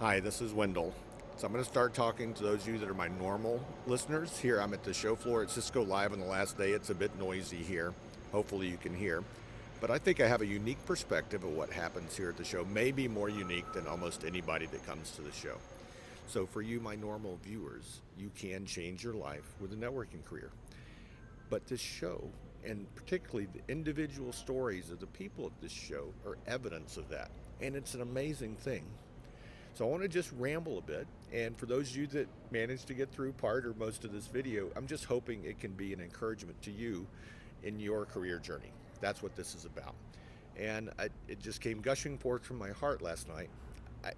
Hi, this is Wendell. So I'm going to start talking to those of you that are my normal listeners. Here I'm at the show floor at Cisco Live on the last day. It's a bit noisy here. Hopefully you can hear. But I think I have a unique perspective of what happens here at the show, maybe more unique than almost anybody that comes to the show. So for you, my normal viewers, you can change your life with a networking career. But this show, and particularly the individual stories of the people at this show, are evidence of that. And it's an amazing thing. So I want to just ramble a bit, and for those of you that managed to get through part or most of this video, I'm just hoping it can be an encouragement to you in your career journey. That's what this is about. And it just came gushing forth from my heart last night.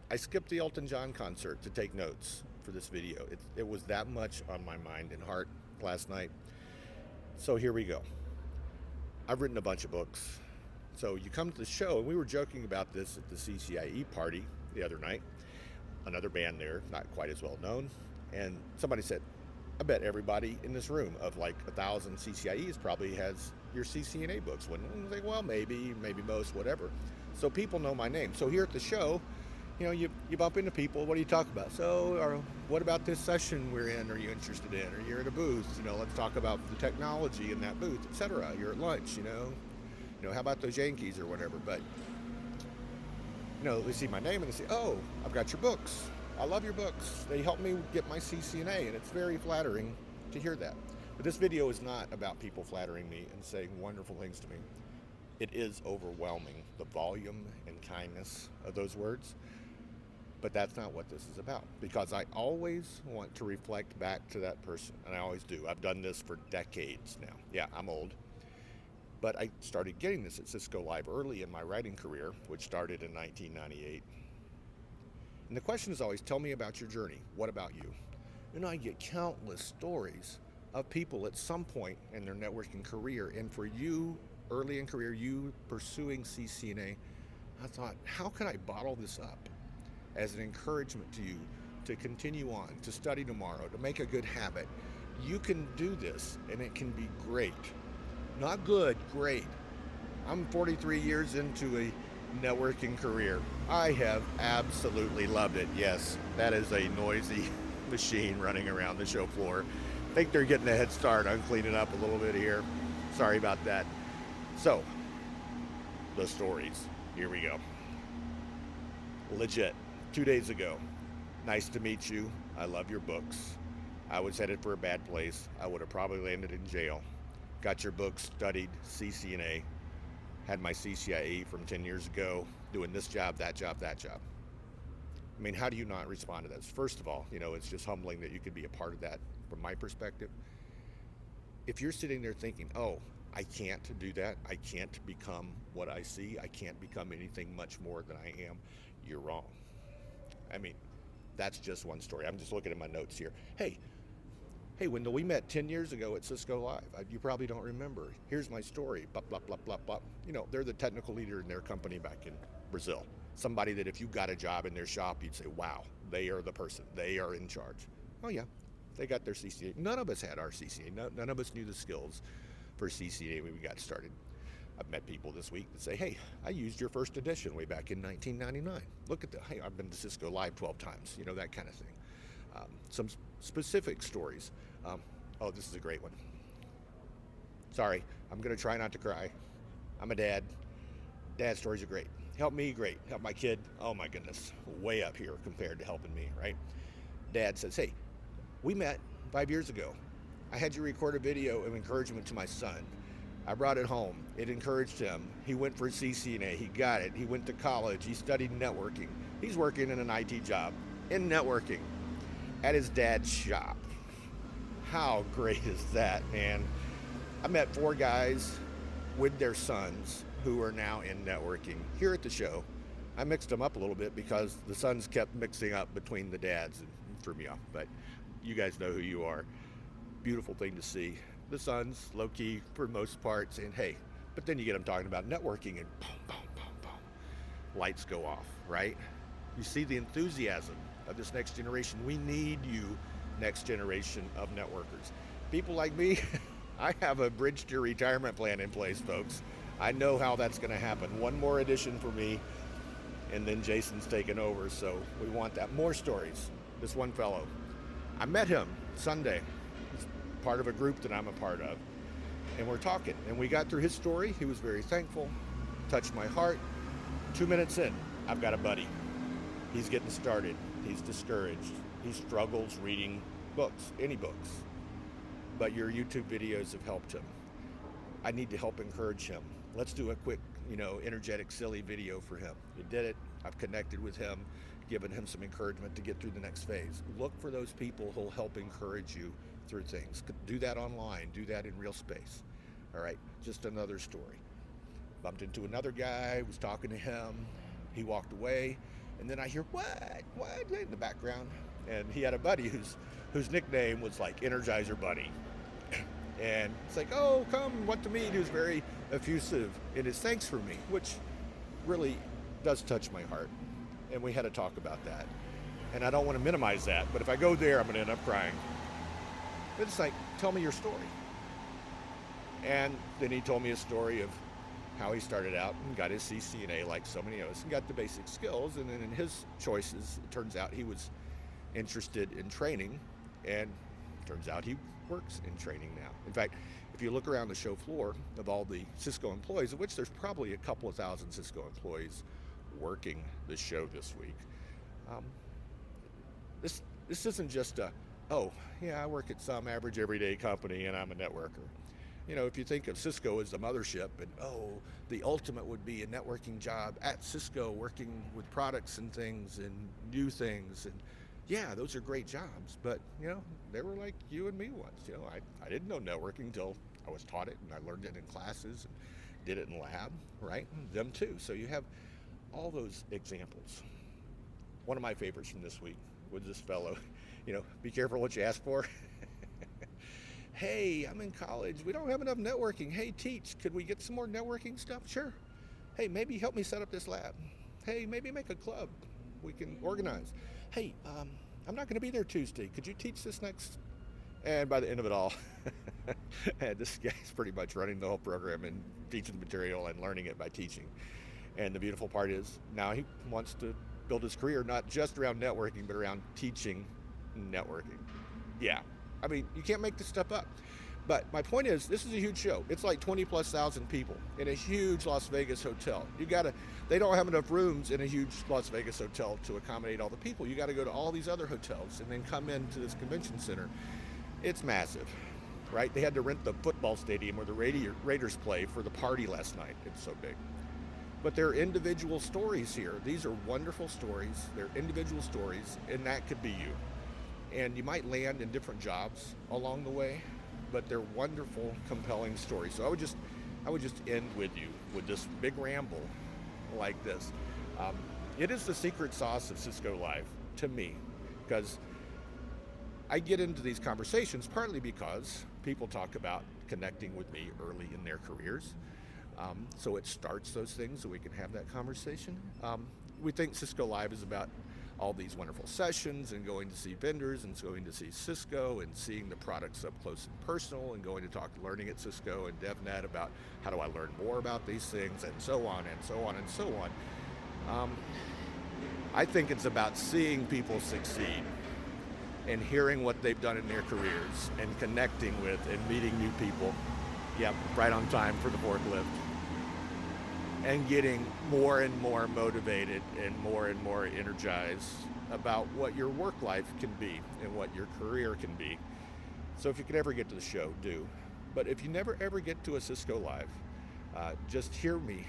I skipped the Elton John concert to take notes for this video. It was that much on my mind and heart last night. So here we go. I've written a bunch of books. So you come to the show, and we were joking about this at the CCIE party the other night. Another band there, not quite as well known, and somebody said, I bet everybody in this room of like 1,000 CCIEs probably has your CCNA books. When I was like, well, maybe most, whatever. So people know my name. So here at the show, you bump into people. What do you talk about? So, or what about this session we're in? Are you interested in? Or you're at a booth? Let's talk about the technology in that booth, etc. You're at lunch. How about those Yankees or whatever? But they see my name and they say, oh, I've got your books. I love your books. They help me get my CCNA, and it's very flattering to hear that. But this video is not about people flattering me and saying wonderful things to me. It is overwhelming, the volume and kindness of those words. But that's not what this is about, because I always want to reflect back to that person, and I always do. I've done this for decades now. Yeah, I'm old. But I started getting this at Cisco Live early in my writing career, which started in 1998. And the question is always, tell me about your journey. What about you? And I get countless stories of people at some point in their networking career. And for you, early in career, you pursuing CCNA, I thought, how can I bottle this up as an encouragement to you to continue on, to study tomorrow, to make a good habit? You can do this, and it can be great. Not good, great. I'm 43 years into a networking career. I have absolutely loved it. Yes, that is a noisy machine running around the show floor. I think they're getting a head start on cleaning up a little bit here. Sorry about that. So, the stories. Here we go. Legit. 2 days ago. Nice to meet you. I love your books. I was headed for a bad place. I would have probably landed in jail. Got your book, studied CCNA, had my CCIE from 10 years ago, doing this job, that job, that job. I mean, how do you not respond to this? First of all, it's just humbling that you could be a part of that from my perspective. If you're sitting there thinking, oh, I can't do that, I can't become what I see, I can't become anything much more than I am, you're wrong. I mean, that's just one story. I'm just looking at my notes here. Hey, Wendell, we met 10 years ago at Cisco Live. You probably don't remember. Here's my story, blah, blah, blah, blah, blah. They're the technical leader in their company back in Brazil. Somebody that if you got a job in their shop, you'd say, wow, they are the person. They are in charge. Oh, yeah, they got their CCA. None of us had our CCA. None of us knew the skills for CCA when we got started. I've met people this week that say, hey, I used your first edition way back in 1999. Look at that. Hey, I've been to Cisco Live 12 times, that kind of thing. Some specific stories. Oh, this is a great one. Sorry, I'm going to try not to cry. I'm a dad. Dad stories are great. Help me, great. Help my kid, oh my goodness, way up here compared to helping me, right? Dad says, hey, we met 5 years ago. I had you record a video of encouragement to my son. I brought it home. It encouraged him. He went for CCNA. He got it. He went to college. He studied networking. He's working in an IT job in networking at his dad's shop. How great is that, man? I met 4 guys with their sons who are now in networking here at the show. I mixed them up a little bit because the sons kept mixing up between the dads and threw me off, but you guys know who you are. Beautiful thing to see. The sons, low-key for most part, saying, hey, but then you get them talking about networking and boom, boom, boom, boom. Lights go off, right? You see the enthusiasm of this next generation. We need you, next generation of networkers. People like me, I have a bridge to retirement plan in place, folks. I know how that's going to happen. One more edition for me. and then Jason's taken over, so we want that. More stories. This one fellow, I met him Sunday. He's part of a group that I'm a part of, and we're talking, and we got through his story. He was very thankful, touched my heart. 2 minutes in, I've got a buddy. He's getting started. He's discouraged. He struggles reading books, any books. But your YouTube videos have helped him. I need to help encourage him. Let's do a quick, energetic, silly video for him. He did it. I've connected with him, given him some encouragement to get through the next phase. Look for those people who'll help encourage you through things. Do that online. Do that in real space. All right, just another story. Bumped into another guy, was talking to him. He walked away, and then I hear, what, in the background. And he had a buddy whose nickname was like Energizer Bunny. And it's like, oh, come, what to meet, who's very effusive in his thanks for me, which really does touch my heart. And we had to talk about that. And I don't want to minimize that, but if I go there, I'm going to end up crying. But it's like, tell me your story. And then he told me a story of how he started out and got his CCNA like so many of us and got the basic skills. And then in his choices, it turns out he was interested in training, and it turns out he works in training now. In fact, if you look around the show floor of all the Cisco employees, of which there's probably a couple of thousand Cisco employees working the show this week, this isn't just I work at some average everyday company and I'm a networker. If you think of Cisco as the mothership and, the ultimate would be a networking job at Cisco, working with products and things and new things. And yeah, those are great jobs. But, they were like you and me once. I didn't know networking until I was taught it, and I learned it in classes and did it in lab, right? Them too. So you have all those examples. One of my favorites from this week was this fellow, be careful what you ask for. Hey, I'm in college. We don't have enough networking. Hey, teach. Could we get some more networking stuff? Sure. Hey, maybe help me set up this lab. Hey, maybe make a club. We can organize. Hey, I'm not going to be there Tuesday. Could you teach this next? And by the end of it all, this guy's pretty much running the whole program and teaching the material and learning it by teaching. And the beautiful part is now he wants to build his career not just around networking, but around teaching networking. Yeah. I mean, you can't make this stuff up. But my point is, this is a huge show. It's like 20,000+ people in a huge Las Vegas hotel. They don't have enough rooms in a huge Las Vegas hotel to accommodate all the people. You got to go to all these other hotels and then come into this convention center. It's massive, right? They had to rent the football stadium where the Raiders play for the party last night. It's so big. But there are individual stories here. These are wonderful stories. They're individual stories, and that could be you. And you might land in different jobs along the way, but they're wonderful, compelling stories. So I would just end with you with this big ramble like this. It is the secret sauce of Cisco Live to me, because I get into these conversations partly because people talk about connecting with me early in their careers. So it starts those things so we can have that conversation. We think Cisco Live is about all these wonderful sessions and going to see vendors and going to see Cisco and seeing the products up close and personal and going to talk learning at Cisco and DevNet about how do I learn more about these things and so on and so on and so on. I think it's about seeing people succeed and hearing what they've done in their careers and connecting with and meeting new people. Yep, right on time for the forklift. And getting more and more motivated and more energized about what your work life can be and what your career can be. So if you could ever get to the show, do. But if you never ever get to a Cisco Live, just hear me.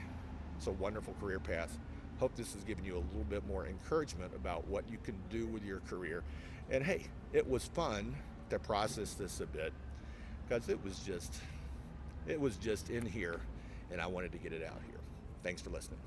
It's a wonderful career path. Hope this has given you a little bit more encouragement about what you can do with your career. And hey, it was fun to process this a bit because it was just in here and I wanted to get it out here. Thanks for listening.